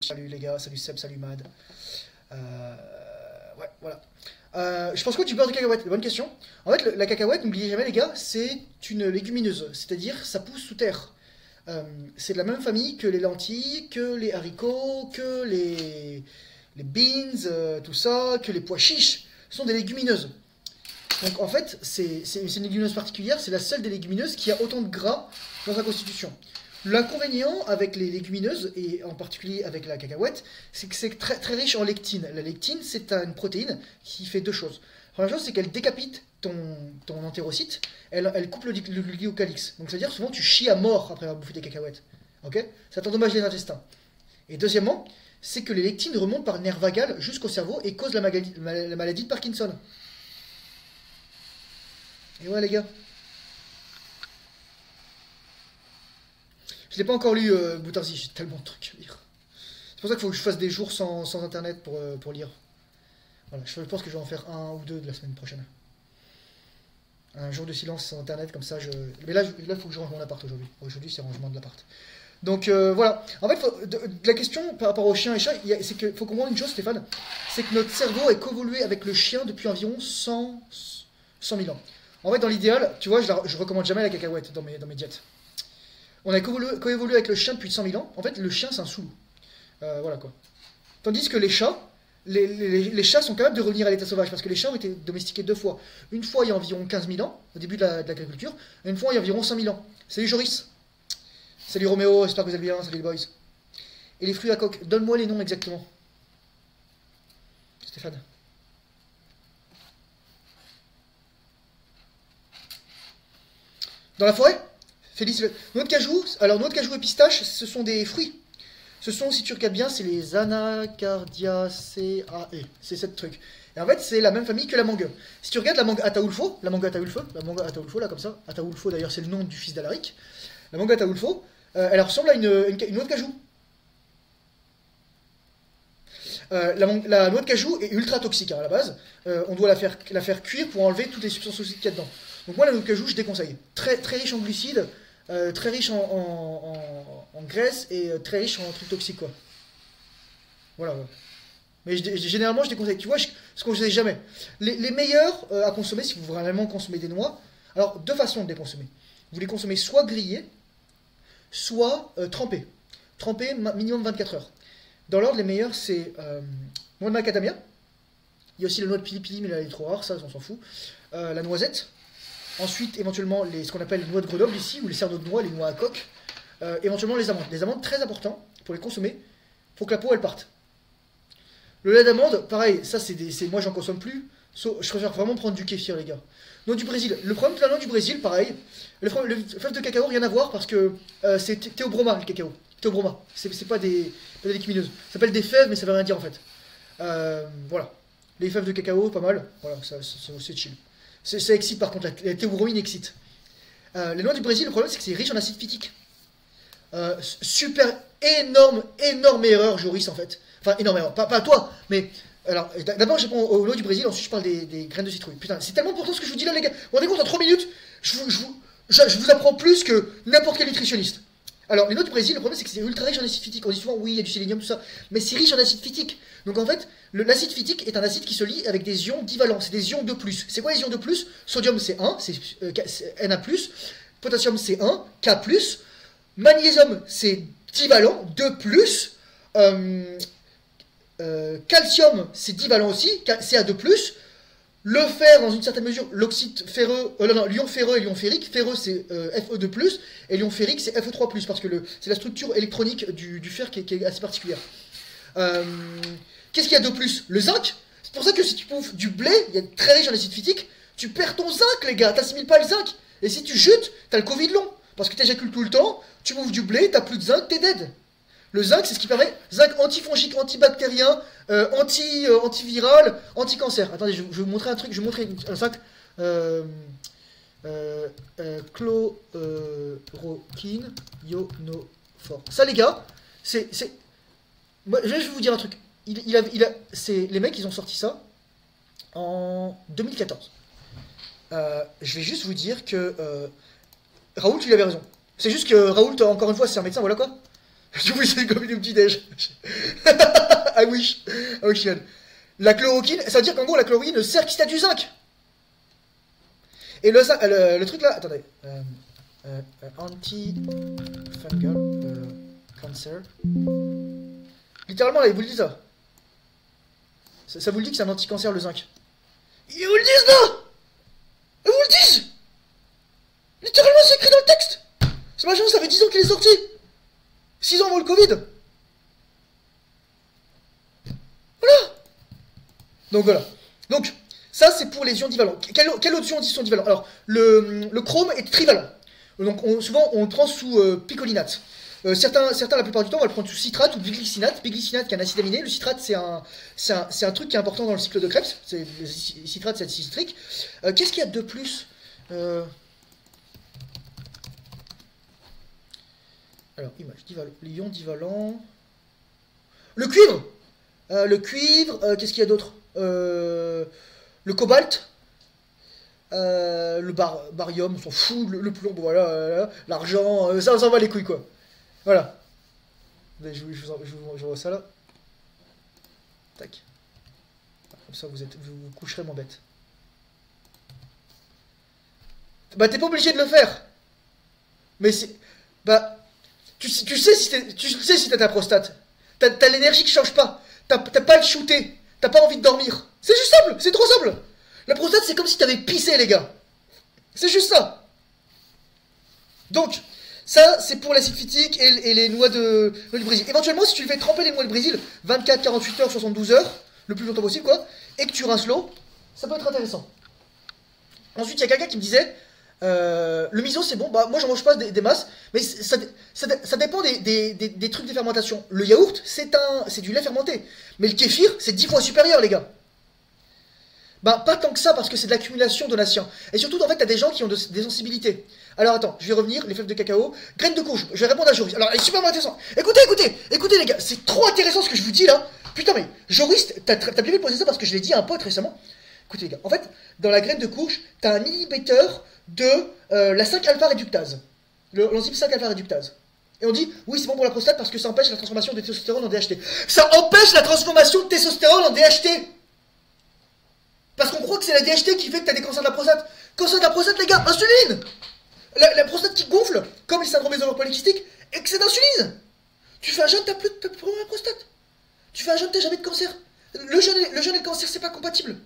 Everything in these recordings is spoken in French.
Salut les gars, salut Seb, salut Mad. Ouais, voilà. Je pense quoi du beurre de cacahuète? Bonne question. En fait, la cacahuète, n'oubliez jamais les gars, c'est une légumineuse, c'est-à-dire ça pousse sous terre. Euh, c'est de la même famille que les lentilles, que les haricots, que les beans, tout ça, que les pois chiches. Ce sont des légumineuses. Donc en fait, c'est une légumineuse particulière, c'est la seule des légumineuses qui a autant de gras dans sa constitution. L'inconvénient avec les légumineuses, et en particulier avec la cacahuète, c'est que c'est très, très riche en lectine. La lectine, c'est une protéine qui fait deux choses. La première chose, c'est qu'elle décapite ton entérocyte, elle coupe le glycocalyx. Donc c'est-à-dire souvent tu chies à mort après avoir bouffé des cacahuètes. Ok? Ça t'endommage les intestins. Et deuxièmement, c'est que les lectines remontent par le nerf vagal jusqu'au cerveau et causent la maladie de Parkinson. Et ouais les gars. Je l'ai pas encore lu, Boutarzi, j'ai tellement de trucs à lire. C'est pour ça qu'il faut que je fasse des jours sans internet pour lire. Voilà, je pense que je vais en faire un ou deux de la semaine prochaine. Un jour de silence sans internet, comme ça je. Mais là, il faut que je range mon appart aujourd'hui. Aujourd'hui, c'est rangement de l'appart. Donc voilà. En fait, la question par rapport aux chiens et chats, c'est qu'il faut comprendre une chose, Stéphane. C'est que notre cerveau est coévolué avec le chien depuis environ 100 000 ans. En fait, dans l'idéal, tu vois, je recommande jamais la cacahuète dans mes diètes. On a coévolué avec le chien depuis 100 000 ans. En fait, le chien, c'est un sous-loup. Voilà quoi. Tandis que les chats, les chats sont capables de revenir à l'état sauvage parce que les chats ont été domestiqués deux fois. Une fois il y a environ 15 000 ans, au début de l'agriculture, et une fois il y a environ 5 000 ans. Salut Joris. Salut Roméo, j'espère que vous allez bien, salut les boys. Et les fruits à coque, donne-moi les noms exactement. Stéphane. Dans la forêt? Félix, noix de cajou, alors noix de cajou et pistache, ce sont des fruits. Ce sont, si tu regardes bien, c'est les Anacardiaceae. C'est cette truc. Et en fait, c'est la même famille que la mangue. Si tu regardes la mangue Ataulfo, là comme ça, Ataulfo d'ailleurs c'est le nom du fils d'Alaric, la mangue Ataulfo, elle ressemble à une noix de cajou. La noix de cajou est ultra toxique hein, à la base. On doit la faire cuire pour enlever toutes les substances toxiques qu'il y a dedans. Donc moi la noix de cajou je déconseille. Très, très riche en glucides, très riche en graisse et très riche en trucs toxiques quoi. Voilà. Ouais. Mais généralement je déconseille. Tu vois, ce qu'on ne sait jamais. Les meilleurs à consommer si vous vraiment consommez des noix, alors deux façons de les consommer. Vous les consommez soit grillées, soit trempées. Trempées minimum 24 heures. Dans l'ordre, les meilleurs, c'est noix de macadamia. Il y a aussi la noix de pili-pili, mais là, elle est trop rare, ça, on s'en fout. La noisette. Ensuite, éventuellement, ce qu'on appelle les noix de Grenoble ici, ou les cerneaux de noix, les noix à coque. Éventuellement, les amandes. Les amandes, très important pour les consommer. Faut que la peau, elle parte. Le lait d'amande, pareil, ça, moi, j'en consomme plus. Je préfère vraiment prendre du kéfir, les gars. Noix du Brésil. Le problème de la noix du Brésil, pareil. Le fève de cacao, rien à voir parce que c'est théobroma, le cacao. Théobroma. C'est pas des légumineuses. Ça s'appelle des fèves, mais ça veut rien dire en fait. Voilà. Les fèves de cacao, pas mal. Voilà, c'est chill. Ça excite par contre, la théobromine excite. Les noix du Brésil, le problème c'est que c'est riche en acide phytique. Super énorme erreur, Joris en fait. Enfin, énorme erreur. Pas toi, mais. Alors, d'abord, je réponds aux noix du Brésil, ensuite je parle des graines de citrouille. Putain, c'est tellement important ce que je vous dis là, les gars. Vous vous rendez compte, en 3 minutes, je vous apprends plus que n'importe quel nutritionniste. Alors, les noix du Brésil, le problème c'est que c'est ultra riche en acide phytique. On dit souvent, oui, il y a du sélénium, tout ça, mais c'est riche en acide phytique. Donc en fait, l'acide phytique est un acide qui se lie avec des ions divalents, c'est des ions de plus. C'est quoi les ions de plus? Sodium c'est 1, c'est Na+, potassium c'est 1, K+, magnésium c'est divalent, 2+, calcium c'est divalent aussi, Ca2+, le fer, dans une certaine mesure, l'oxyde ferreux, l'ion ferreux et l'ion ferrique. Ferreux, c'est Fe2+, et l'ion ferrique, c'est Fe3+, parce que c'est la structure électronique du fer qui est assez particulière. Qu'est-ce qu'il y a de plus? Le zinc. C'est pour ça que si tu bouffes du blé, il y a très riche en acide phytique, tu perds ton zinc, les gars, t'assimiles pas le zinc. Et si tu chutes, t'as le Covid long, parce que t'éjacules tout le temps, tu bouffes du blé, t'as plus de zinc, t'es dead. Le zinc, c'est ce qui permet, zinc antifongique, antibactérien, antiviral, anti-cancer. Attendez, je vais vous montrer un truc, je vais vous montrer un zinc. Chloroquine ionophore. Ça, les gars, moi, je vais vous dire un truc. Les mecs, ils ont sorti ça en 2014. Je vais juste vous dire que Raoult, il avait raison. C'est juste que Raoult, encore une fois, c'est un médecin, voilà quoi. Du coup, c'est comme une petit-déj. I wish. I wish. La chloroquine, ça veut dire qu'en gros, la chloroquine ne sert qu'à du zinc. Et le truc là, attendez. Anti-fungal cancer. Littéralement, là, ils vous le disent ça. Ça vous le dit que c'est un anti-cancer le zinc. Ils vous le disent là. Ils vous le disent. Littéralement, c'est écrit dans le texte. Ce machin, ça fait 10 ans qu'il est sorti. 6 ans avant le Covid. Voilà. Donc voilà. Donc, ça c'est pour les ions divalents. Quel autre ion dit sont divalents? Alors, le chrome est trivalent. Donc souvent on le prend sous picolinate. Certains, la plupart du temps, on va le prendre sous citrate ou biglycinate. Biglycinate qui est un acide aminé. Le citrate, c'est un truc qui est important dans le cycle de Krebs. Le citrate, c'est acide citrique. Qu'est-ce qu'il y a de plus Alors, image, l'ion divalent. Le cuivre. Qu'est-ce qu'il y a d'autre? Le cobalt. Le barium, on s'en fout. Le plomb, voilà. L'argent, ça, on s'en va les couilles, quoi. Voilà. Je vous vois ça là. Tac. Comme ça, vous vous coucherez moins bête. Bah, t'es pas obligé de le faire. Mais c'est. Bah. Tu sais si t'as ta prostate. T'as l'énergie qui change pas. T'as pas le shooter. T'as pas envie de dormir. C'est juste simple. C'est trop simple. La prostate, c'est comme si t'avais pissé, les gars. C'est juste ça. Donc, ça, c'est pour l'acide phytique et les noix du Brésil. Éventuellement, si tu fais tremper les noix du Brésil, 24, 48 heures, 72 heures, le plus longtemps possible, quoi, et que tu rinces l'eau, ça peut être intéressant. Ensuite, il y a quelqu'un qui me disait, le miso, c'est bon, bah moi, j'en mange pas des masses, mais ça dépend des trucs de fermentation. Le yaourt, c'est du lait fermenté, mais le kéfir, c'est 10 fois supérieur, les gars. Bah, pas tant que ça, parce que c'est de l'accumulation donatien. Et surtout, en fait, t'as des gens qui ont des sensibilités. Alors, attends, je vais revenir, les fèves de cacao. Graines de courge, je vais répondre à Joris. Alors, elle est super intéressant. Écoutez, les gars, c'est trop intéressant ce que je vous dis, là. Putain, mais, Joris, t'as bien fait de poser ça parce que je l'ai dit à un pote récemment. Écoutez, les gars, en fait, dans la graine de courge, t'as un inhibiteur de la 5-alpha réductase. L'enzyme 5-alpha réductase. Et on dit, oui, c'est bon pour la prostate parce que ça empêche la transformation de testostérone en DHT. Ça empêche la transformation de testostérone en DHT! Parce qu'on croit que c'est la DHT qui fait que t'as des cancers de la prostate. Cancer de la prostate, les gars, insuline. La prostate qui gonfle, comme les syndromes des ovaires polykystiques, excès d'insuline. Tu fais un jeûne, t'as plus de problème à la prostate. Tu fais un jeûne, t'as jamais de cancer. Le jeûne et le cancer, c'est pas compatible.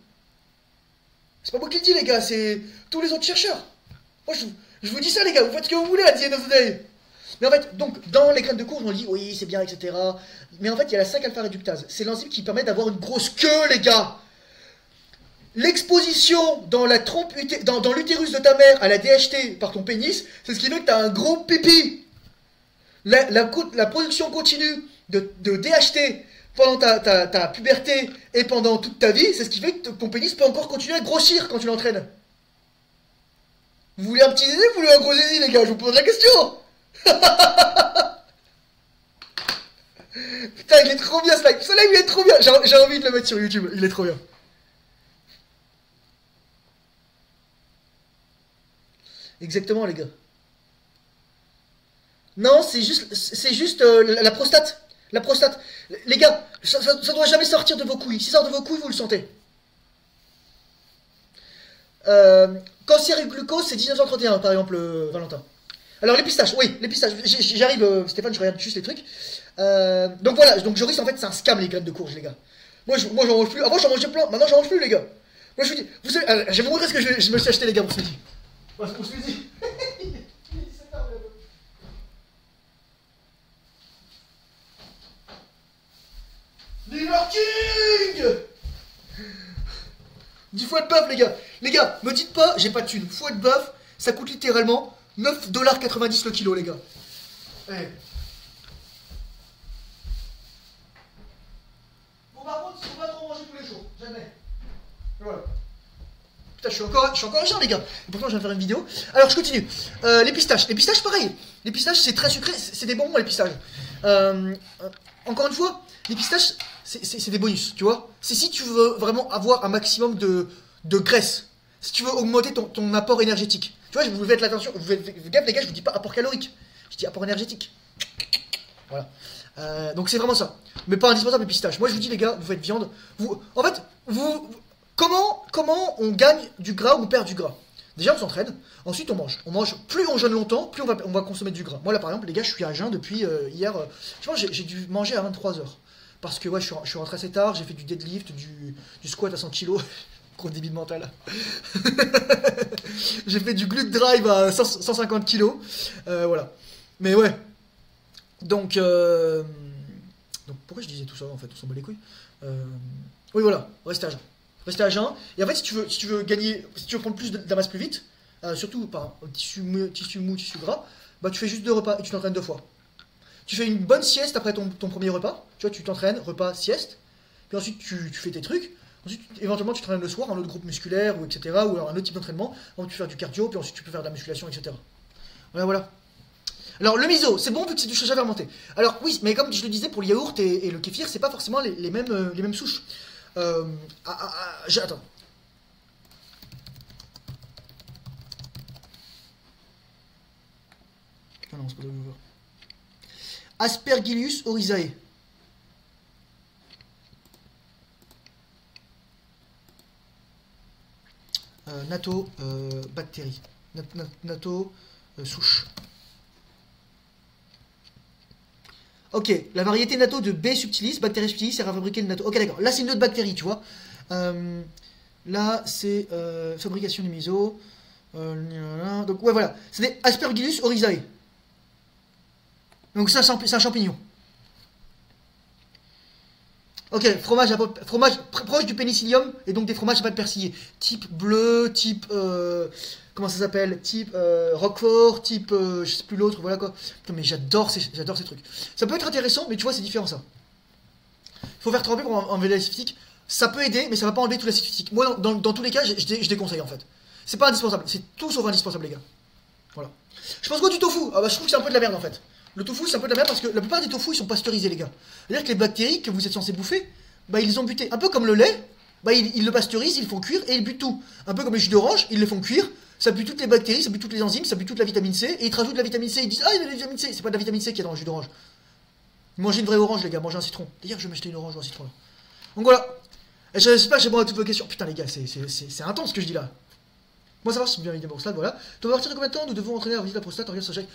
C'est pas moi qui le dis, les gars, c'est tous les autres chercheurs. Moi, je vous dis ça, les gars, vous faites ce que vous voulez à the end of the day. Mais en fait, donc, dans les graines de courge, on dit, oui, c'est bien, etc. Mais en fait, il y a la 5-alpha réductase. C'est l'enzyme qui permet d'avoir une grosse queue, les gars. L'exposition dans l'utérus de ta mère à la DHT par ton pénis, c'est ce qui fait que tu as un gros pipi. La production continue de DHT pendant ta puberté et pendant toute ta vie, c'est ce qui fait que ton pénis peut encore continuer à grossir quand tu l'entraînes. Vous voulez un petit zizi ou vous voulez un gros zizi, les gars? Je vous pose la question. Putain, il est trop bien ce live. Ce live, il est trop bien. J'ai envie de le mettre sur YouTube. Il est trop bien. Exactement, les gars. Non, c'est juste la prostate. La prostate. Les gars, ça doit jamais sortir de vos couilles. Si ça sort de vos couilles, vous le sentez. Cancer et glucose, c'est 1931, par exemple, Valentin. Alors, les pistaches, oui, les pistaches. J'arrive, Stéphane, je regarde juste les trucs. Donc voilà, donc Joris, en fait, c'est un scam, les graines de courge, les gars. Moi, j'en mange plus. Avant, j'en mangeais plein. Maintenant, j'en mange plus, les gars. Moi, je vous dis, vous savez, je vais vous montrer ce que je me suis acheté, les gars, pour ce midi. Pour ce midi. Liver King. 10 fois de bœuf, les gars. Les gars, me dites pas, j'ai pas de thune. Foie de bœuf, ça coûte littéralement 9,90$ le kilo, les gars. Hey. Bon, par contre, il faut pas trop manger tous les jours. Jamais. Voilà. Putain, je suis encore à jeun, les gars. Et pourtant, je viens de faire une vidéo. Alors, je continue. Les pistaches. Les pistaches, pareil. Les pistaches, c'est très sucré. C'est des bonbons, les pistaches. Encore une fois, les pistaches, c'est des bonus, tu vois. C'est si tu veux vraiment avoir un maximum de graisse. Si tu veux augmenter ton apport énergétique. Tu vois, vous faites l'attention. Vous faites gaffe, les gars, je vous dis pas apport calorique. Je dis apport énergétique. Voilà. Donc c'est vraiment ça. Mais pas indispensable les pistaches. Moi je vous dis les gars, vous faites viande. En fait, comment on gagne du gras ou on perd du gras? Déjà on s'entraîne, ensuite on mange. Plus on jeûne longtemps, plus on va consommer du gras. Moi là par exemple les gars, je suis à jeun depuis hier. Je pense j'ai dû manger à 23h. Parce que ouais, je suis rentré assez tard, j'ai fait du deadlift, du squat à 100 kg. Gros débile mental. J'ai fait du glute drive à 150 kg. Voilà. Mais ouais. Donc pourquoi je disais tout ça en fait? On s'en bat les couilles. Oui voilà, restez à jeun. Restez à jeun. Et en fait si tu veux gagner, si tu veux prendre plus de la masse plus vite, surtout par tissu mou, tissu gras, bah tu fais juste 2 repas et tu t'entraînes 2 fois. Tu fais une bonne sieste après ton premier repas. Tu vois, tu t'entraînes, repas, sieste. Puis ensuite tu fais tes trucs. Ensuite, éventuellement, tu t'entraînes le soir, un autre groupe musculaire, ou etc. Ou alors un autre type d'entraînement. Avant, tu fais du cardio, puis ensuite tu peux faire de la musculation, etc. Voilà. Alors le miso, c'est bon vu que c'est du soja fermenté. Alors oui, mais comme je le disais pour le yaourt et le kéfir, c'est pas forcément les mêmes souches. Attends. Ah non, c'est pas de l'over. Aspergillus oryzae. Natto bactérie. Natto souche. Ok, la variété natto de B subtilis, bactérie subtilis, sert à fabriquer le natto. Ok, d'accord. Là, c'est une autre bactérie, tu vois. Là, c'est fabrication du miso. Donc, ouais, voilà. C'est des Aspergillus oryzae. Donc, ça, c'est un champignon. Ok, fromage proche du pénicillium et donc des fromages à pâte persillée. Type bleu, type. Comment ça s'appelle? Type Roquefort, type. Je sais plus l'autre, voilà quoi. Putain, mais j'adore ces trucs. Ça peut être intéressant, mais tu vois, c'est différent ça. Il faut faire tremper pour enlever l'acide phytique. Ça peut aider, mais ça va pas enlever tout l'acide phytique. Moi, dans tous les cas, je déconseille en fait. C'est pas indispensable, c'est tout sauf indispensable, les gars. Voilà. Je pense quoi du tofu? Ah bah, je trouve que c'est un peu de la merde en fait. Le tofu, c'est un peu de la merde parce que la plupart des tofu, ils sont pasteurisés, les gars. C'est-à-dire que les bactéries que vous êtes censés bouffer, bah, ils les ont butés. Un peu comme le lait, bah, ils le pasteurisent, ils le font cuire et ils butent tout. Un peu comme les jus d'orange, ils le font cuire, ça bute toutes les bactéries, ça bute toutes les enzymes, ça bute toute la vitamine C, et ils te rajoutent de la vitamine C, ils disent ah, il y a de la vitamine C. C'est pas de la vitamine C qu'il y a dans le jus d'orange. Mangez une vraie orange, les gars, mangez un citron. D'ailleurs, je vais m'acheter une orange ou un citron là. Donc voilà. Et j'espère que j'ai bon à toutes vos questions. Putain, les gars, c'est intense ce que je dis là. Moi, savoir si c'est bien vider la prostate, voilà. Tu vas partir de combien de temps nous devons entraîner à vider la prostate? Regarde ce chèque.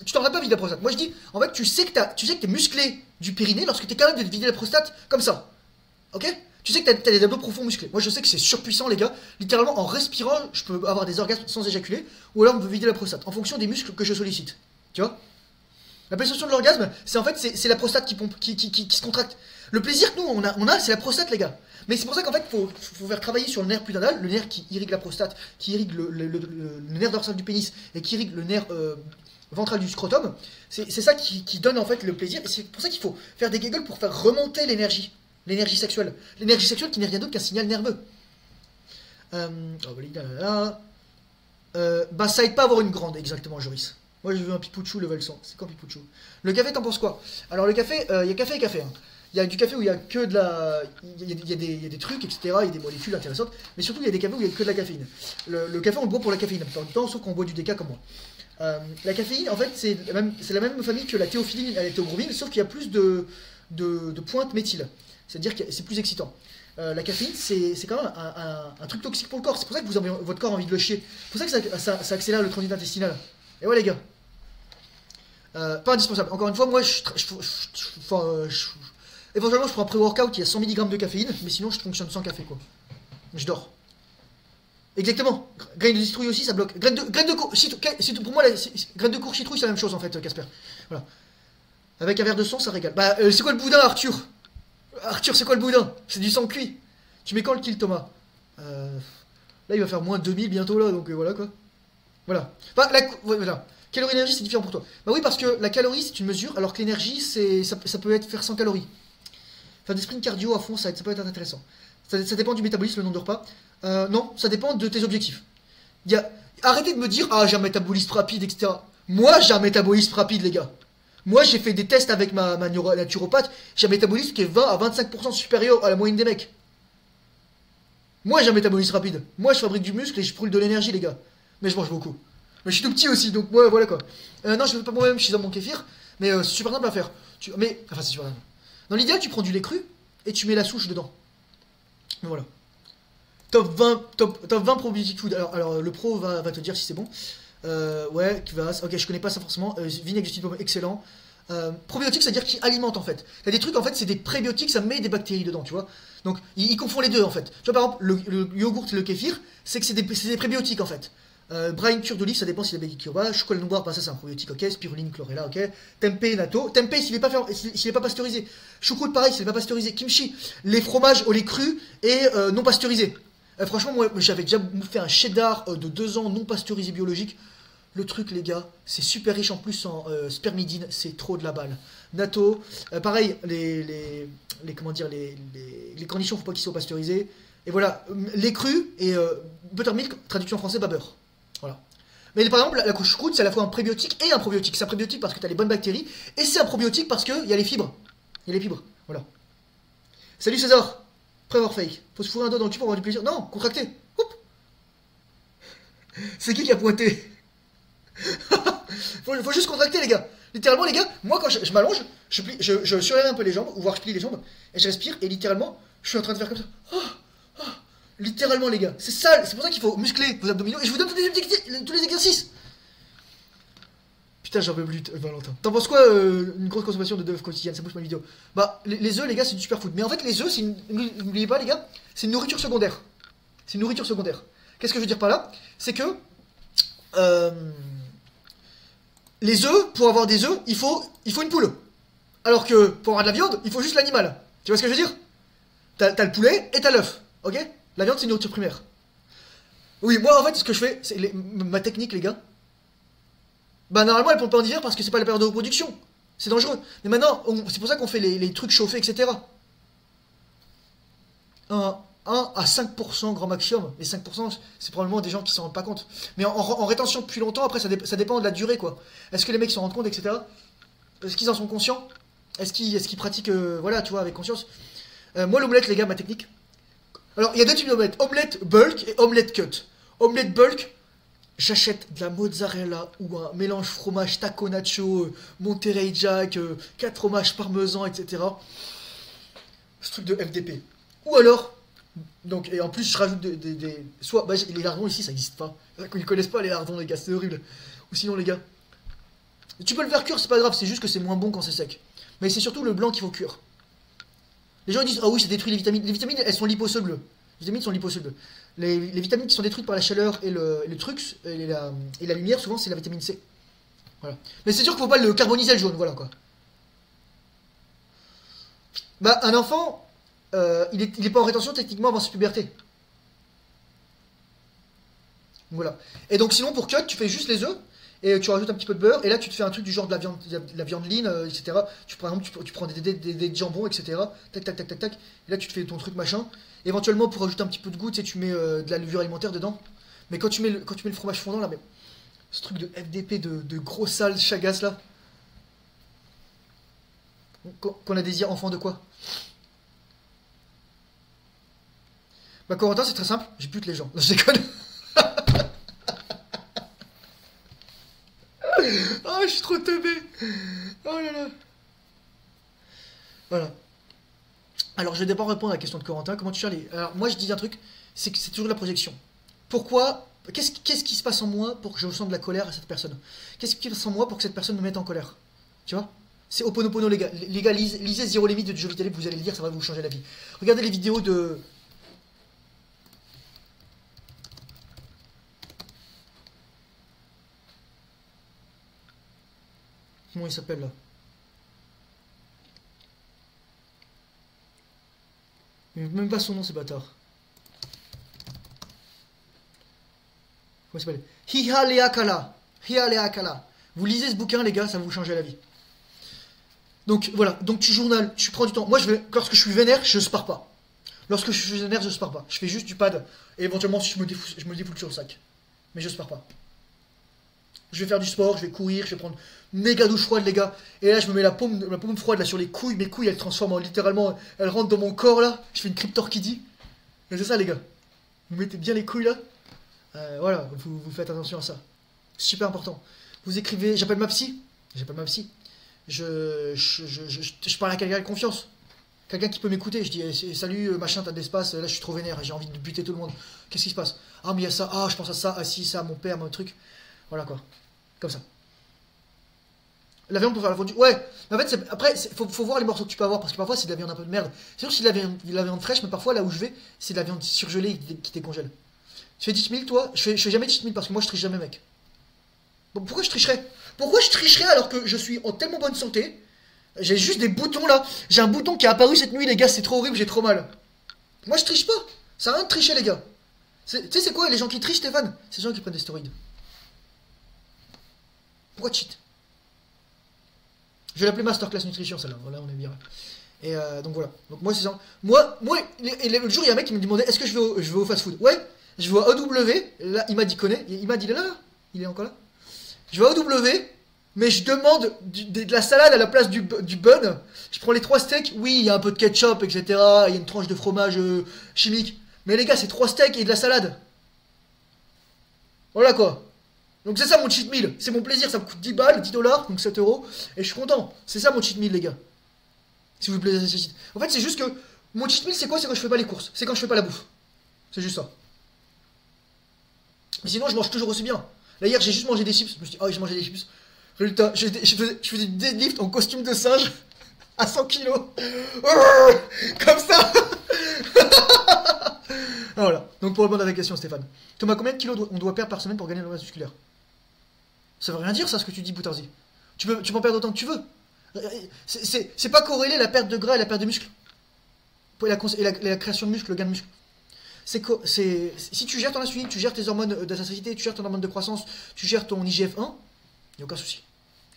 Tu t'en pas vider la prostate. Moi, je dis, en fait, tu sais que t'es musclé du périnée lorsque t'es capable de vider la prostate comme ça. Ok? Tu sais que t'as des abdos profonds musclés. Moi, je sais que c'est surpuissant, les gars. Littéralement, en respirant, je peux avoir des orgasmes sans éjaculer. Ou alors, on peut vider la prostate en fonction des muscles que je sollicite. Tu vois? La pression de l'orgasme, c'est en fait, c'est la prostate qui pompe, qui se contracte. Le plaisir que nous, on a c'est la prostate, les gars. Mais c'est pour ça qu'en fait, faut faire travailler sur le nerf pudendal, le nerf qui irrigue la prostate, qui irrigue le nerf dorsal du pénis et qui irrigue le nerf ventral du scrotum. C'est ça qui donne en fait le plaisir. Et c'est pour ça qu'il faut faire des kegels pour faire remonter l'énergie sexuelle. L'énergie sexuelle qui n'est rien d'autre qu'un signal nerveux. Bah, ça aide pas à avoir une grande, exactement, Joris. Moi, je veux un pipouchou level 100. C'est quoi pipouchou? Le café, t'en penses quoi? Alors, le café, il y a café et café. Hein. Il y a du café où il y a que de la. Il y a des trucs, etc. Il y a des molécules intéressantes. Mais surtout, il y a des cafés où il y a que de la caféine. Le café, on le boit pour la caféine la plupart du temps, sauf qu'on boit du déca comme moi. La caféine, en fait, c'est la même famille que la théophiline et la théobromine, sauf qu'il y a plus de pointes méthyle. C'est-à-dire que c'est plus excitant. La caféine, c'est quand même un truc toxique pour le corps. C'est pour ça que votre corps a envie de le chier. C'est pour ça que ça accélère le transit intestinal. Et ouais, les gars. Pas indispensable. Encore une fois, moi, éventuellement, je prends un pré-workout, il y a 100 mg de caféine, mais sinon, je fonctionne sans café, quoi. Je dors. Exactement. Graines de citrouille aussi, ça bloque. Graines de courge, pour moi, graines de courge citrouille, c'est la même chose, en fait, Casper. Voilà. Avec un verre de sang, ça régale. Bah, c'est quoi le boudin, Arthur? Arthur, c'est quoi le boudin? C'est du sang cuit. Tu mets quand le kill, Thomas? Là, il va faire moins de 2000 bientôt, là, donc voilà, quoi. Voilà. Enfin, voilà. Calorie énergie, c'est différent pour toi. Bah oui, parce que la calorie, c'est une mesure, alors que l'énergie, ça peut être faire 100 calories. Faire des sprints cardio à fond, ça peut être intéressant. Ça dépend du métabolisme, le nombre de repas. Non, ça dépend de tes objectifs. Arrêtez de me dire, ah, j'ai un métabolisme rapide, etc. Moi, j'ai un métabolisme rapide, les gars. Moi, j'ai fait des tests avec ma naturopathe. J'ai un métabolisme qui est 20 à 25% supérieur à la moyenne des mecs. Moi, j'ai un métabolisme rapide. Moi, je fabrique du muscle et je brûle de l'énergie, les gars. Mais je mange beaucoup. Mais je suis tout petit aussi, donc ouais, voilà quoi. Non, je ne fais pas moi-même, je suis dans mon kéfir. Mais c'est super simple à faire. Enfin, c'est super simple. Dans l'idéal, tu prends du lait cru et tu mets la souche dedans. Voilà. Top 20 probiotic food. Alors, le pro va te dire si c'est bon. Ouais, ok, je connais pas ça forcément. Vinaigre de cidre pomme, excellent. Probiotique, c'est-à-dire qu'il alimente en fait. T'as des trucs en fait, c'est des prébiotiques, ça met des bactéries dedans, tu vois. Donc, il confond les deux en fait. Tu vois, par exemple, le yogourt et le kéfir, c'est que c'est des prébiotiques en fait. Brine cure d'olive, ça dépend s'il y a bactéries. Chocolat noir, bah ça c'est un probiotique, ok. Spiruline, chlorella, ok. Tempeh, natto. Tempeh, s'il est pas pasteurisé. Choucroute, pareil, s'il est pas pasteurisé. Kimchi, les fromages au lait cru et non pasteurisés. Franchement, moi j'avais déjà fait un cheddar de 2 ans non pasteurisé biologique. Le truc, les gars, c'est super riche en plus en spermidine, c'est trop de la balle. Natto, pareil, comment dire, les conditions, faut pas qu'ils soient pasteurisés. Et voilà, lait cru et buttermilk, traduction en français, pas beurre. Voilà. Mais par exemple, la choucroute, c'est à la fois un prébiotique et un probiotique. C'est un prébiotique parce que tu as les bonnes bactéries, et c'est un probiotique parce qu'il y a les fibres. Il y a les fibres, voilà. Salut César, prêt à avoir fake. Faut se fourrer un doigt dans le cul pour avoir du plaisir. Non, contracté. Oups. C'est qui a pointé? faut juste contracter, les gars. Littéralement, les gars, moi quand je m'allonge, je surlève un peu les jambes, ou voire je plie les jambes, et je respire, et littéralement, je suis en train de faire comme ça. Littéralement, les gars. C'est ça, c'est pour ça qu'il faut muscler vos abdominaux, et je vous donne tous les exercices. Putain, j'en peux plus, Valentin. T'en penses quoi, une grosse consommation de d'œufs quotidienne? Ça bouge ma vidéo. Bah, les œufs, les gars, c'est du superfood. Mais en fait, les œufs, n'oubliez pas, les gars, c'est une nourriture secondaire. C'est une nourriture secondaire. Qu'est-ce que je veux dire par là? C'est que. Les œufs, pour avoir des œufs, il faut une poule. Alors que pour avoir de la viande, il faut juste l'animal. Tu vois ce que je veux dire? T'as le poulet et t'as l'œuf. Ok? La viande, c'est une nourriture primaire. Oui, moi en fait, ce que je fais, c'est ma technique, les gars. Bah, normalement, elle pompe pas en hiver parce que c'est pas la période de reproduction. C'est dangereux. Mais maintenant, c'est pour ça qu'on fait les trucs chauffés, etc. 1 à 5% grand maximum. Et 5%, c'est probablement des gens qui s'en rendent pas compte. Mais en rétention depuis longtemps, après, ça dépend de la durée, quoi. Est-ce que les mecs s'en rendent compte, etc. Est-ce qu'ils en sont conscients? Est-ce qu'ils pratiquent, voilà, tu vois, avec conscience? Moi, l'omelette, les gars, ma technique. Alors, il y a 2 types d'omelettes. Omelette bulk et omelette cut. Omelette bulk, j'achète de la mozzarella ou un mélange fromage taco nacho, Monterey Jack, 4 fromages parmesan, etc. Ce truc de FDP. Ou alors, donc, et en plus, je rajoute soit, bah, les lardons ici, ça n'existe pas. Ils connaissent pas les lardons, les gars, c'est horrible. Ou sinon, les gars, tu peux le faire cuire, c'est pas grave, c'est juste que c'est moins bon quand c'est sec. Mais c'est surtout le blanc qu'il faut cuire. Les gens disent, ah oui, ça détruit les vitamines. Les vitamines, elles sont liposolubles. Les vitamines sont liposolubles. Les vitamines qui sont détruites par la chaleur et le truc, et la lumière, souvent, c'est la vitamine C. Voilà. Mais c'est sûr qu'il faut pas le carboniser le jaune, voilà quoi. Bah, un enfant, il est pas en rétention techniquement avant sa puberté. Voilà. Et donc, sinon, pour cut, tu fais juste les œufs. Et tu rajoutes un petit peu de beurre, et là tu te fais un truc du genre de la viande lean, etc. Par exemple, tu prends des jambons, etc. Tac, tac, tac, tac, tac. Et là tu te fais ton truc machin. Éventuellement, pour rajouter un petit peu de goût, tu sais, tu mets de la levure alimentaire dedans. Mais quand tu mets le fromage fondant là, mais ce truc de FDP de gros sale chagasse là. Qu'on a désir enfant de quoi? Bah, Corentin, c'est très simple, j'ai plus les gens. Non, je déconne. Oh, je suis trop teubé. Oh là là. Voilà. Alors, je vais d'abord répondre à la question de Corentin. Comment tu gères les... Alors, moi, je dis un truc, c'est que c'est toujours la projection. Pourquoi... Qu'est-ce qui se passe en moi pour que je ressente de la colère à cette personne? Qu'est-ce qui se passe en moi pour que cette personne me mette en colère? Tu vois? C'est Oponopono, les gars. Les gars, lisez Zéro Limite de Joe Vitale, vous allez le lire, ça va vous changer la vie. Regardez les vidéos de... Comment il s'appelle là? Même pas son nom, ces bâtards. Comment il s'appelle? Hiha Leakala. Hiha Leakala. Vous lisez ce bouquin, les gars, ça va vous changer la vie. Donc voilà, donc tu journales, tu prends du temps. Moi, lorsque je suis vénère, je spare pas. Lorsque je suis vénère, je spare pas. Je fais juste du pad. Et éventuellement, si je me défoule sur le sac. Mais je spare pas. Je vais faire du sport, je vais courir, je vais prendre une méga douche froide, les gars. Et là, je me mets la paume froide là sur les couilles. Mes couilles, elles transforment en littéralement. Elles rentrent dans mon corps là. Je fais une cryptorchidie. Et c'est ça, les gars. Vous mettez bien les couilles là. Voilà, vous faites attention à ça. C'est super important. Vous écrivez. J'appelle ma psy. je parle à quelqu'un de confiance. Quelqu'un qui peut m'écouter. Je dis salut, machin, t'as de l'espace, là je suis trop vénère, j'ai envie de buter tout le monde. Qu'est-ce qui se passe? Ah, mais il y a ça, ah, je pense à ça, ah, si, ça, mon père, mon truc. Voilà quoi. Comme ça. La viande pour faire la fondue. Ouais, mais en fait, après, faut voir les morceaux que tu peux avoir parce que parfois c'est de la viande un peu de merde. C'est sûr, si de la viande fraîche, mais parfois là où je vais, c'est de la viande surgelée qui décongèle. Tu fais 10 000 toi? Je fais jamais 10 000 parce que moi je triche jamais, mec. Bon, pourquoi je tricherais? Pourquoi je tricherais alors que je suis en tellement bonne santé? J'ai juste des boutons là. J'ai un bouton qui est apparu cette nuit, les gars, c'est trop horrible, j'ai trop mal. Moi je triche pas. Ça a rien de tricher, les gars. Tu sais, c'est quoi les gens qui trichent, Stéphane? C'est les gens qui prennent des stéroïdes. Pourquoi cheat? Je vais l'appeler Masterclass Nutrition, celle-là. Voilà, on est bien. Et donc voilà. Donc moi, c'est ça. Moi, et l'autre jour, il y a un mec qui me demandait est-ce que je vais au fast-food? Ouais, je vais au AW. Là, il m'a dit connaît. Il m'a dit là. Il est encore là. Je vais au AW, mais je demande de la salade à la place du bun. Je prends les 3 steaks. Oui, il y a un peu de ketchup, etc. Il y a une tranche de fromage chimique. Mais les gars, c'est 3 steaks et de la salade. Voilà quoi. Donc c'est ça mon cheat meal, c'est mon plaisir, ça me coûte 10 balles, 10 dollars, donc 7 euros, et je suis content. C'est ça mon cheat meal, les gars. Si vous plaît, ce cheat. En fait, c'est juste que mon cheat meal, c'est quoi? C'est quand je fais pas les courses, c'est quand je fais pas la bouffe. C'est juste ça. Mais sinon, je mange toujours aussi bien. Là, hier, j'ai juste mangé des chips, je me suis dit, oh, j'ai mangé des chips. Résultat, je faisais du deadlift en costume de singe à 100 kilos. Comme ça. Voilà, donc pour répondre à ta question, Stéphane. Thomas, combien de kilos on doit perdre par semaine pour gagner le masse musculaire? Ça veut rien dire ça ce que tu dis, Boutarzi. Tu peux en perdre autant que tu veux. C'est pas corrélé la perte de gras et la perte de muscle. Et la création de muscle, le gain de muscle. Si tu gères ton insuline, tu gères tes hormones de satiété, tu gères ton hormone de croissance, tu gères ton IGF-1, il n'y a aucun souci.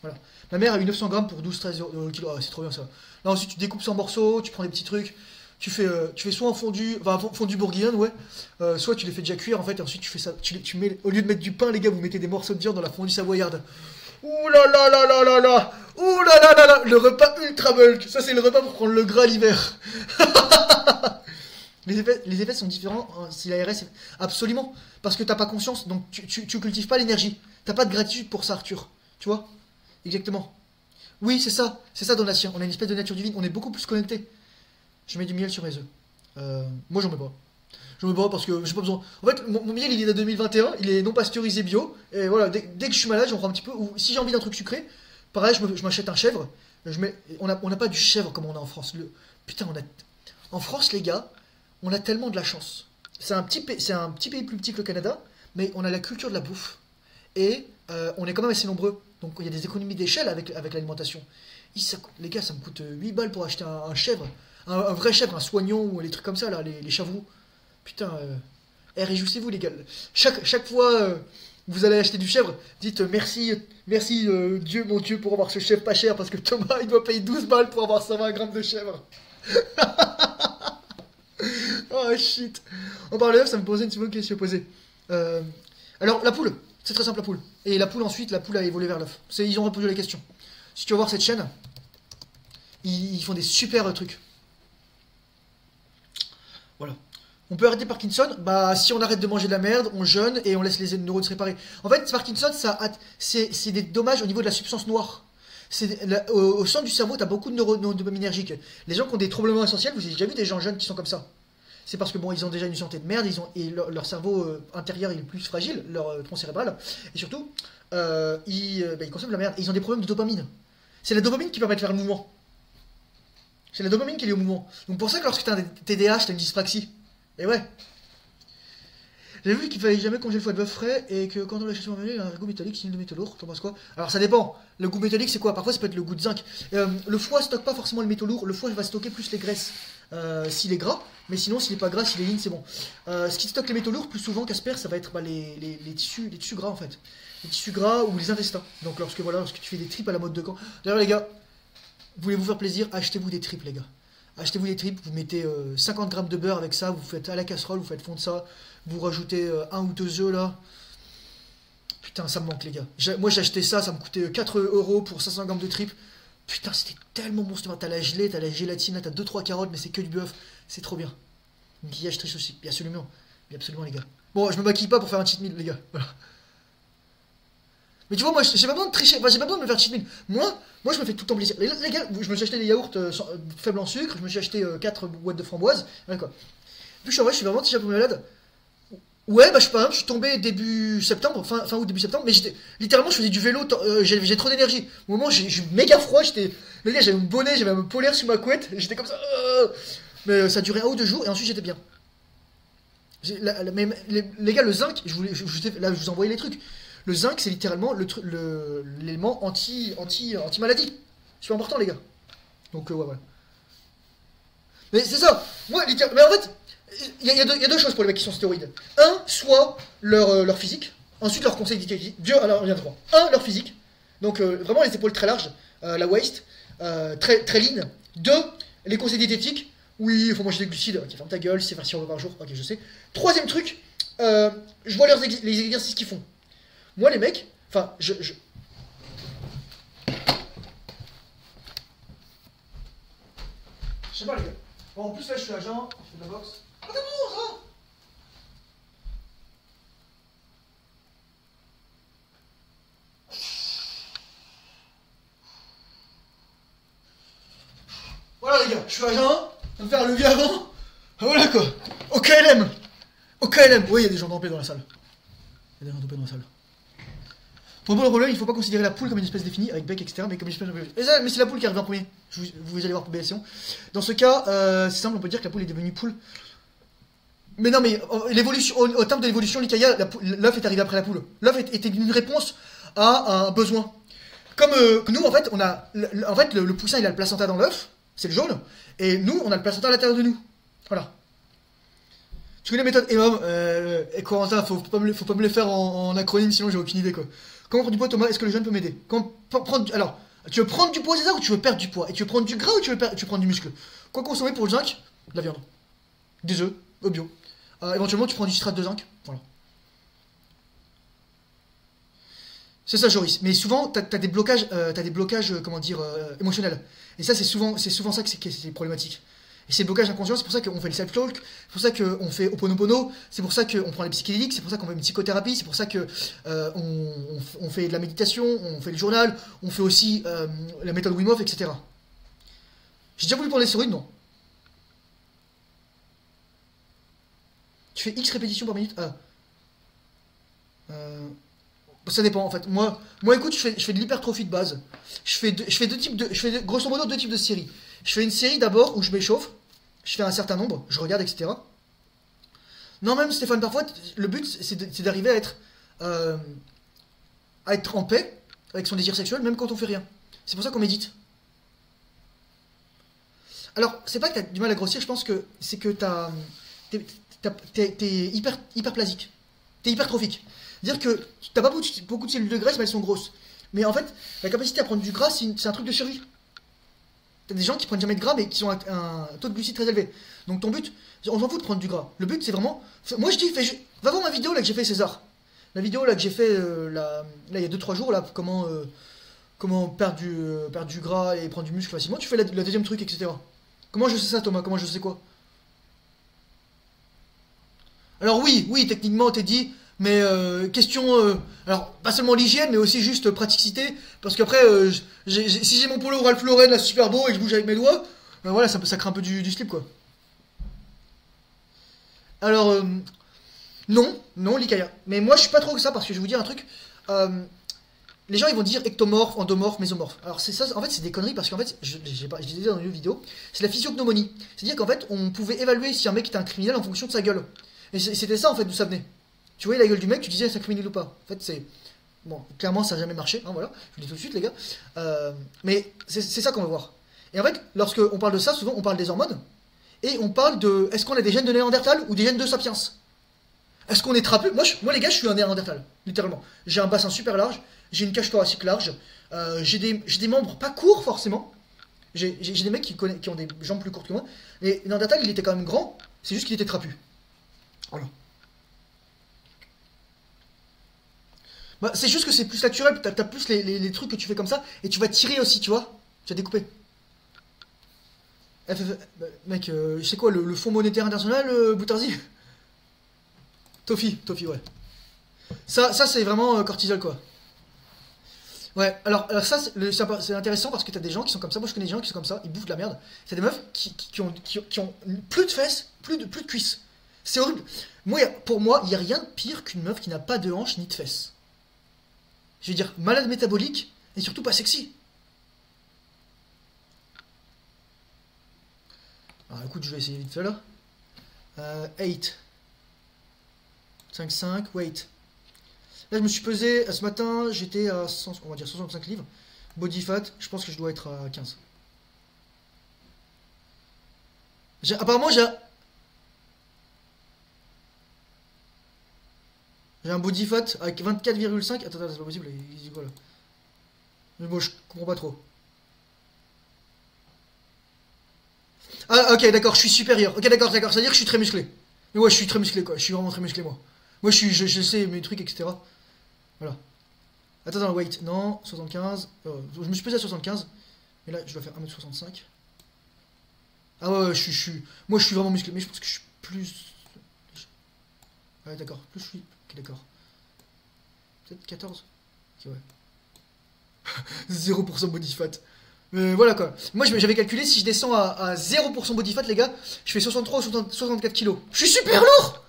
Voilà. Ma mère a eu 900 grammes pour 12-13 kilos. Ah, c'est trop bien ça. Là ensuite tu découpes ça en morceaux, tu prends des petits trucs. Tu fais soit en fondu, enfin fondu bourguignon, ouais. Soit tu les fais déjà cuire en fait, et ensuite tu fais ça. Tu mets, au lieu de mettre du pain, les gars, vous mettez des morceaux de viande dans la fondue savoyarde. Ouh là là là là là là. Ouh là là là là. Le repas ultra bulk. Ça c'est le repas pour prendre le gras l'hiver. Les effets sont différents si la RS. Absolument. Parce que t'as pas conscience, donc tu cultives pas l'énergie. T'as pas de gratitude pour ça, Arthur. Tu vois? Exactement. Oui, c'est ça, Donatien. On a une espèce de nature divine. On est beaucoup plus connecté. Je mets du miel sur mes œufs. Moi, j'en mets pas. J'en mets pas parce que j'ai pas besoin. En fait, mon miel, il est de 2021. Il est non pasteurisé bio. Et voilà, dès que je suis malade, j'en prends un petit peu. Ou si j'ai envie d'un truc sucré, pareil, je m'achète un chèvre. On n'a pas du chèvre comme on a en France. Putain, en France, les gars, on a tellement de la chance. C'est un petit pays plus petit que le Canada, mais on a la culture de la bouffe. Et on est quand même assez nombreux. Donc il y a des économies d'échelle avec l'alimentation. Les gars, ça me coûte 8 balles pour acheter un chèvre. Un vrai chèvre, un soignon ou les trucs comme ça, là, les chavroux. Putain, réjouissez-vous, les gars. Chaque fois vous allez acheter du chèvre, dites merci Dieu, mon Dieu, pour avoir ce chèvre pas cher, parce que Thomas, il doit payer 12 balles pour avoir 120 grammes de chèvre. Oh shit. En parlant d'œuf, ça me posait une seconde question à poser. Alors, la poule, c'est très simple, la poule. Et la poule, ensuite, la poule a évolué vers l'œuf. Ils ont répondu à la question. Si tu vas voir cette chaîne, ils font des super trucs. Voilà. On peut arrêter Parkinson? Bah, si on arrête de manger de la merde, on jeûne et on laisse les neurones se réparer. En fait, Parkinson, c'est des dommages au niveau de la substance noire. Au centre du cerveau, t'as beaucoup de neurones dopaminergiques. Les gens qui ont des troublements essentiels, vous avez déjà vu des gens jeunes qui sont comme ça. C'est parce que bon, ils ont déjà une santé de merde, leur cerveau intérieur il est plus fragile, leur tronc cérébral, et surtout, ils consomment de la merde. Et ils ont des problèmes de dopamine. C'est la dopamine qui permet de faire le mouvement. C'est la dopamine qui est liée au mouvement. Donc pour ça que lorsque t'as un TDAH, t'as une dyspraxie. Et ouais. J'ai vu qu'il fallait jamais congeler le foie de bœuf frais et que quand on l'achète sur un menu, il y a un goût métallique, signe de métaux lourds. T'en penses quoi? Alors ça dépend. Le goût métallique c'est quoi? Parfois ça peut être le goût de zinc. Le foie stocke pas forcément les métaux lourds. Le foie va stocker plus les graisses s'il est gras. Mais sinon s'il est pas gras, s'il est lean, c'est bon. Ce qui stocke les métaux lourds plus souvent, Casper, ça va être les tissus gras en fait. Les tissus gras ou les intestins. Donc lorsque tu fais des tripes à la mode de camp. D'ailleurs les gars, voulez-vous faire plaisir? Achetez-vous des tripes les gars. Achetez-vous des tripes, vous mettez 50 grammes de beurre avec ça, vous faites à la casserole, vous faites fondre ça, vous rajoutez 1 ou 2 œufs là. Putain, ça me manque les gars. Moi j'ai acheté ça, ça me coûtait 4 euros pour 500 grammes de tripes. Putain, c'était tellement bon. T'as la gelée, t'as la gélatine, t'as 2-3 carottes, mais c'est que du bœuf. C'est trop bien. Une guillage très aussi. Bien absolument. Bien absolument les gars. Bon, je me maquille pas pour faire un cheat meal les gars. Voilà. Mais tu vois, moi, j'ai pas besoin de tricher, enfin, j'ai pas besoin de me faire cheat meal. Moi, je me fais tout le temps plaisir. Les gars, je me suis acheté des yaourts faibles en sucre, je me suis acheté 4 boîtes de framboises, voilà quoi. Puis je suis en vrai, je suis vraiment déjà malade. Ouais, bah, par exemple, je suis tombé début septembre, fin août, début septembre, mais j'étais, littéralement, je faisais du vélo, j'ai trop d'énergie. Au moment, j'ai eu méga froid, le gars, j'avais mon bonnet, j'avais un polaire sous ma couette, j'étais comme ça, mais ça a duré 1 ou 2 jours, et ensuite j'étais bien. Mais les gars, le zinc, là, je vous envoyais les trucs. Le zinc, c'est littéralement l'élément anti-maladie. Super important, les gars. Donc, ouais, voilà. Mais c'est ça. Moi, mais en fait, il y a deux choses pour les mecs qui sont stéroïdes. Un, soit leur physique. Ensuite, leur conseil d'éducation. Alors, il y en a trois. Un, leur physique. Donc, vraiment les épaules très larges. La waist. Très, très lean. Deux, les conseils diététiques. Oui, il faut manger des glucides. Ok, ferme ta gueule, c'est faire 6 repas par jour. Ok, je sais. Troisième truc, je vois les exercices qu'ils font. Moi, les mecs, enfin, je sais pas, les gars. Bon, en plus, là, je suis agent, je fais de la boxe. Ah, t'es bon, ça! Voilà, les gars, je suis agent, je vais me faire un levier avant. Ah, voilà, quoi. Au KLM. Au KLM. Oui, il y a des gens dopés dans la salle. Il y a des gens dopés dans la salle. Pour le problème, il ne faut pas considérer la poule comme une espèce définie, avec bec, etc., mais comme une espèce de... Mais c'est la poule qui arrive en premier. Vous allez voir pour BSC. Dans ce cas, c'est simple, on peut dire que la poule est devenue poule. Mais non, mais l'évolution, au terme de l'évolution, l'Ikaya, l'œuf est arrivé après la poule. L'œuf était une réponse à un besoin. Comme nous, en fait, le poussin, il a le placenta dans l'œuf, c'est le jaune, et nous, on a le placenta à l'intérieur de nous. Voilà. Tu connais la méthode EMOM, et Corentin, faut pas me les faire en acronyme, sinon j'ai aucune idée, quoi. Comment prendre du poids, Thomas? Est-ce que le jeûne peut m'aider? Alors, tu veux prendre du poids, c'est ça, ou tu veux perdre du poids? Et tu veux prendre du gras ou tu veux prendre du muscle? Quoi consommer pour le zinc? De la viande. Des œufs, au bio. Éventuellement, tu prends du citrate de zinc. Voilà. C'est ça, Joris. Mais souvent, t'as des blocages, comment dire, émotionnels. Et ça, c'est souvent ça que c'est problématique. Et c'est le blocage inconscient, c'est pour ça qu'on fait le self-talk, c'est pour ça qu'on fait Ho'oponopono, c'est pour ça qu'on prend les psychédéliques, c'est pour ça qu'on fait une psychothérapie, c'est pour ça que on fait de la méditation, on fait le journal, on fait aussi la méthode Wim Hof, etc. J'ai déjà voulu prendre les stéroïdes, non. Tu fais X répétitions par minute? Ça dépend en fait. Moi écoute, je fais de l'hypertrophie de base. Je fais grosso modo 2 types de séries. Je fais une série d'abord où je m'échauffe, je fais un certain nombre, je regarde, etc. Non, même Stéphane, parfois, le but c'est d'arriver à être en paix avec son désir sexuel, même quand on fait rien. C'est pour ça qu'on médite. Alors, c'est pas que t'as du mal à grossir, je pense que c'est que t'es hyperplasique. T'es hypertrophique. C'est-à-dire que t'as pas beaucoup de cellules de graisse, mais elles sont grosses. Mais en fait, la capacité à prendre du gras, c'est un truc de survie. T'as des gens qui prennent jamais de gras, mais qui ont un taux de glucides très élevé. Donc ton but, on s'en fout de prendre du gras. Le but, c'est vraiment... Moi, je dis, va voir ma vidéo là que j'ai fait, César. La vidéo là que j'ai fait, là, il y a 2-3 jours, là, comment perdre du gras et prendre du muscle facilement. Tu fais la deuxième truc, etc. Comment je sais ça, Thomas? Comment je sais quoi? Alors oui, techniquement, t'es dit... Mais question, alors pas seulement l'hygiène, mais aussi juste praticité, parce qu'après, si j'ai mon polo Ralph Lauren là super beau et que je bouge avec mes doigts, voilà, ça crée un peu du slip quoi. Alors, non, l'Ikaya. Mais moi je suis pas trop que ça, parce que je vais vous dire un truc, les gens ils vont dire ectomorphe, endomorphe, mésomorphe. Alors c'est ça, en fait c'est des conneries, parce qu'en fait, je disais dans une vidéo, c'est la physiognomonie. C'est-à-dire qu'en fait, on pouvait évaluer si un mec était un criminel en fonction de sa gueule. Et c'était ça en fait d'où ça venait. Tu voyais la gueule du mec, tu disais c'est un criminel ou pas. En fait, c'est. Bon, clairement, ça n'a jamais marché, hein, voilà. Je vous le dis tout de suite, les gars. Mais c'est ça qu'on va voir. Et en fait, lorsqu'on parle de ça, souvent on parle des hormones. Et on parle de. Est-ce qu'on a des gènes de Néandertal ou des gènes de Sapiens? Est-ce qu'on est trapu? Moi, les gars, je suis un Néandertal, littéralement. J'ai un bassin super large, j'ai une cage thoracique large, j'ai des membres pas courts, forcément. J'ai des mecs qui ont des jambes plus courtes que moi. Mais Néandertal, il était quand même grand, c'est juste qu'il était trapu. Voilà. Bah, c'est juste que c'est plus naturel, t'as plus les trucs que tu fais comme ça, et tu vas tirer aussi, tu vois. Tu vas découper. Mec, c'est quoi le Fonds monétaire international, Boutarzi? Tofi, ouais. Ça c'est vraiment cortisol, quoi. Ouais, alors ça, c'est intéressant parce que t'as des gens qui sont comme ça. Moi, je connais des gens qui sont comme ça, ils bouffent de la merde. C'est des meufs qui ont plus de fesses, plus de cuisses. C'est horrible. Moi, pour moi, il n'y a rien de pire qu'une meuf qui n'a pas de hanches ni de fesses. Je veux dire, malade métabolique et surtout pas sexy. Alors écoute, je vais essayer vite fait là. 8. 5, wait. Là, je me suis pesé, ce matin, j'étais à 100, on va dire 65 livres. Body fat, je pense que je dois être à 15. Apparemment, j'ai un body fat avec 24,5. Attends, c'est pas possible, il dit quoi là? Mais bon, je comprends pas trop. Ah, ok, d'accord, je suis supérieur. Ok, d'accord, ça veut dire que je suis très musclé. Mais ouais, je suis très musclé quoi, je suis vraiment très musclé moi. Moi, je sais mes trucs, etc. Voilà. Attends, wait, non, 75. Je me suis pesé à 75. Et là, je dois faire 1m65. Ah ouais, moi, je suis vraiment musclé. Mais je pense que je suis plus. Ouais, d'accord, plus je suis. Ok, d'accord. Peut-être 14. Ok, ouais. 0% body fat. Mais voilà quoi. Moi, j'avais calculé, si je descends à 0% body fat, les gars, je fais 63 ou 64 kilos. Je suis super lourd!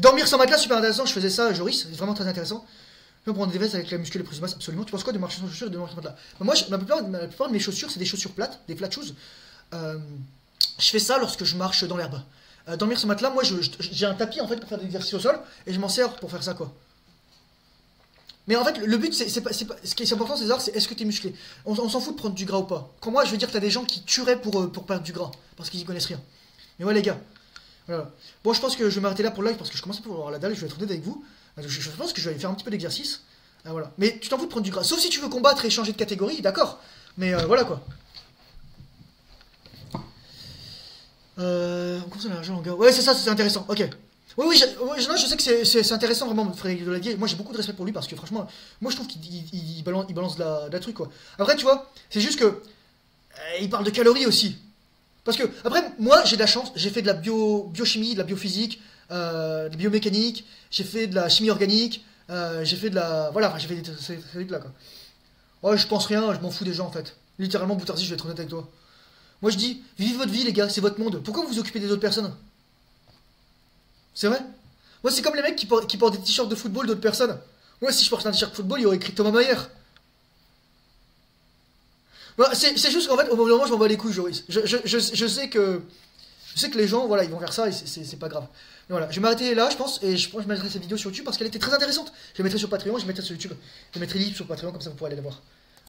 Dormir sans matelas, super intéressant. Je faisais ça à Joris, c'est vraiment très intéressant. Je peux prendre des vestes avec la muscule et prise de masse, absolument. Tu penses quoi de marcher sans chaussures et de marcher sans matelas? Moi, la plupart de mes chaussures, c'est des chaussures plates, des flat shoes. Je fais ça lorsque je marche dans l'herbe. Dormir sans matelas, moi, j'ai un tapis en fait pour faire des exercices au sol et je m'en sers pour faire ça quoi. Mais en fait, le but, c'est pas, ce qui est important, César, c'est est-ce que t'es musclé. On s'en fout de prendre du gras ou pas. Quand moi, je veux dire que t'as des gens qui tueraient pour perdre du gras, parce qu'ils y connaissent rien. Mais ouais, les gars. Voilà. Bon, je pense que je vais m'arrêter là pour le live parce que je commence à avoir la dalle, je vais être honnête avec vous. Je pense que je vais aller faire un petit peu d'exercice. Voilà. Mais tu t'en fous de prendre du gras. Sauf si tu veux combattre et changer de catégorie, d'accord. Mais voilà quoi. On consomme l'argent, gars. Ouais, c'est ça, c'est intéressant. Ok. Oui, je sais que c'est intéressant vraiment, Frédéric Deladier. Moi, j'ai beaucoup de respect pour lui parce que franchement, moi, je trouve qu'il balance de la truc, quoi. Après, tu vois, c'est juste que. Il parle de calories aussi. Parce que, après, moi, j'ai de la chance. J'ai fait de la biochimie, de la biophysique, de la biomécanique. J'ai fait de la chimie organique. J'ai fait de la. Voilà, enfin, j'ai fait ces trucs-là, quoi. Ouais, je pense rien, je m'en fous des gens, en fait. Littéralement, Boutarzi, je vais être honnête avec toi. Moi, je dis, vivez votre vie, les gars, c'est votre monde. Pourquoi vous vous occupez des autres personnes? C'est vrai? Moi, c'est comme les mecs qui portent des t-shirts de football d'autres personnes. Moi, si je porte un t-shirt de football, il y aurait écrit Thomas Mayer. Bah, c'est juste qu'en fait, au bout d'un moment, je m'en bats les couilles, Joris. Je sais que. Je sais que les gens, voilà, ils vont faire ça et c'est pas grave. Mais voilà, je vais m'arrêter là, je pense, et je pense que je mettrai cette vidéo sur YouTube parce qu'elle était très intéressante. Je la mettrai sur Patreon, je la mettrai sur YouTube. Je mettrai libre sur Patreon, comme ça vous pourrez aller la voir.